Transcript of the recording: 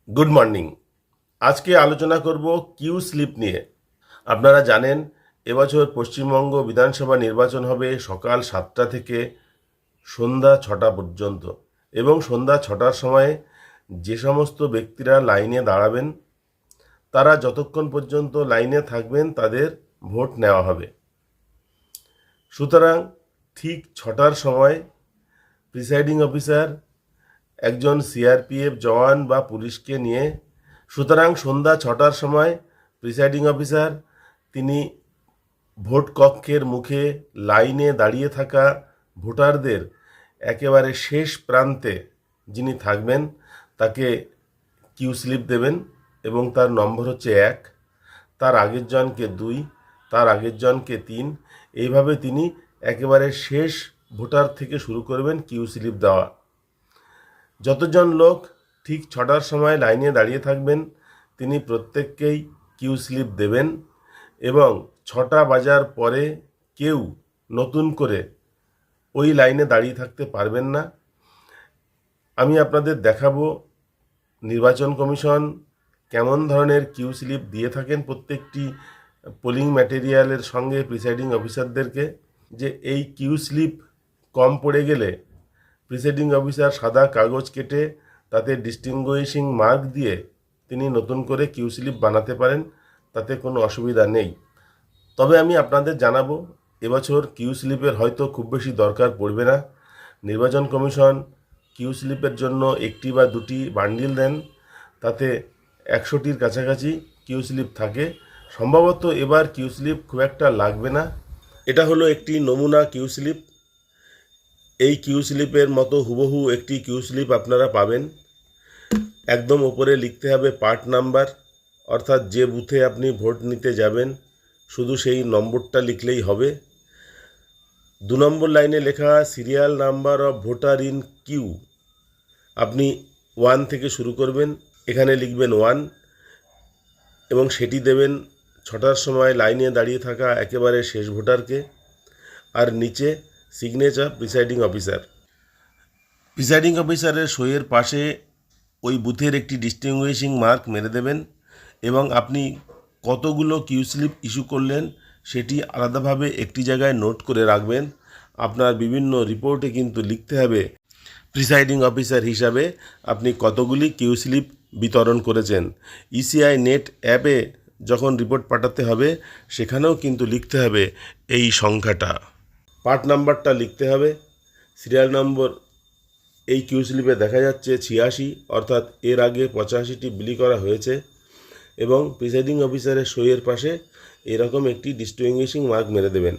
Good morning. আজকে আলোচনা করব কিউ স্লিপ নিয়ে। আপনারা জানেন এবছর পশ্চিমবঙ্গ বিধানসভা নির্বাচন হবে সকাল 7টা থেকে সন্ধ্যা 6টা পর্যন্ত, এবং সন্ধ্যা 6টার সময় যে সমস্ত ব্যক্তিরা লাইনে দাঁড়াবেন তারা যতক্ষণ পর্যন্ত লাইনে থাকবেন তাদের ভোট নেওয়া হবে। সুতরাং ঠিক 6টার সময় প্রিসাইডিং অফিসার একজন সিআরপিএফ জওয়ান বা পুলিশকে নিয়ে, সুতরাং সন্ধ্যা 6টার সময় প্রিসাইডিং অফিসার তিনি ভোট কক্ষের মুখে লাইনে দাঁড়িয়ে থাকা ভোটারদের একেবারে শেষ প্রান্তে যিনি থাকবেন তাকে কিউ স্লিপ দেবেন, এবং তার নম্বর হচ্ছে 1, তার আগের জনকে 2, তার আগের জনকে 3, এইভাবে তিনি একেবারে শেষ ভোটার থেকে শুরু করবেন কিউ স্লিপ দেওয়া। যতজন লোক ঠিক 6টার সময় লাইনে দাঁড়িয়ে থাকবেন তিনি প্রত্যেককেই কিউ স্লিপ দেবেন, এবং 6টা বাজার পরে কেউ নতুন করে ওই লাইনে দাঁড়িয়ে থাকতে পারবেন না। আমি আপনাদের দেখাবো নির্বাচন কমিশন কেমন ধরনের কিউ স্লিপ দিয়ে থাকেন প্রত্যেকটি পোলিং ম্যাটেরিয়ালের সঙ্গে প্রিসাইডিং অফিসারদেরকে, যে এই কিউ স্লিপ কম পড়ে গেলে প্রিসাইডিং অফিসার সাদা কাগজ কেটে তাতে ডিস্টিংগুইশিং মার্ক দিয়ে তিনি নতুন করে কিউ স্লিপ বানাতে পারেন, তাতে কোনো অসুবিধা নেই। তবে আমি আপনাদের জানাবো এবছর কিউ স্লিপের হয়তো খুব বেশি দরকার পড়বে না। নির্বাচন কমিশন কিউ স্লিপের জন্য 1টি বা 2টি বান্ডিল দেন, তাতে 100টির কাছাকাছি কিউ স্লিপ থাকে। সম্ভবত এবার কিউ স্লিপ খুব একটা লাগবে না। এটা হলো একটি নমুনা কিউ স্লিপ। এই কিউ স্লিপের মতো হুবহু একটি কিউ স্লিপ আপনারা পাবেন। একদম ওপরে লিখতে হবে পার্ট নাম্বার, অর্থাৎ যে বুথে আপনি ভোট নিতে যাবেন শুধু সেই নম্বরটা লিখলেই হবে। 2 নম্বর লাইনে লেখা serial number of voter in queue, আপনি 1 থেকে শুরু করবেন, এখানে লিখবেন 1 এবং সেটি দেবেন 6টার সময় লাইনে দাঁড়িয়ে থাকা একেবারে শেষ ভোটারকে। আর নিচে সিগনেচার প্রিসাইডিং অফিসার। প্রিসাইডিং অফিসারের সইয়ের পাশে ওই বুথের একটি ডিস্টিংগুইশিং মার্ক মেরে দেবেন, এবং আপনি কতগুলো কিউ স্লিপ ইস্যু করলেন সেটি আলাদাভাবে একটি জায়গায় নোট করে রাখবেন। আপনার বিভিন্ন রিপোর্টে কিন্তু লিখতে হবে প্রিসাইডিং অফিসার হিসাবে আপনি কতগুলি কিউ স্লিপ বিতরণ করেছেন। ইসিআই নেট অ্যাপে যখন রিপোর্ট পাঠাতে হবে সেখানেও কিন্তু লিখতে হবে এই সংখ্যাটা। পার্ট নাম্বারটা লিখতে হবে। সিরিয়াল নম্বর এই কিউ স্লিপে দেখা যাচ্ছে 86, অর্থাৎ এর আগে 85টি বিলি করা হয়েছে, এবং প্রিসাইডিং অফিসারের সইয়ের পাশে এরকম একটি ডিস্টিংগুইশিং মার্ক মেরে দেবেন।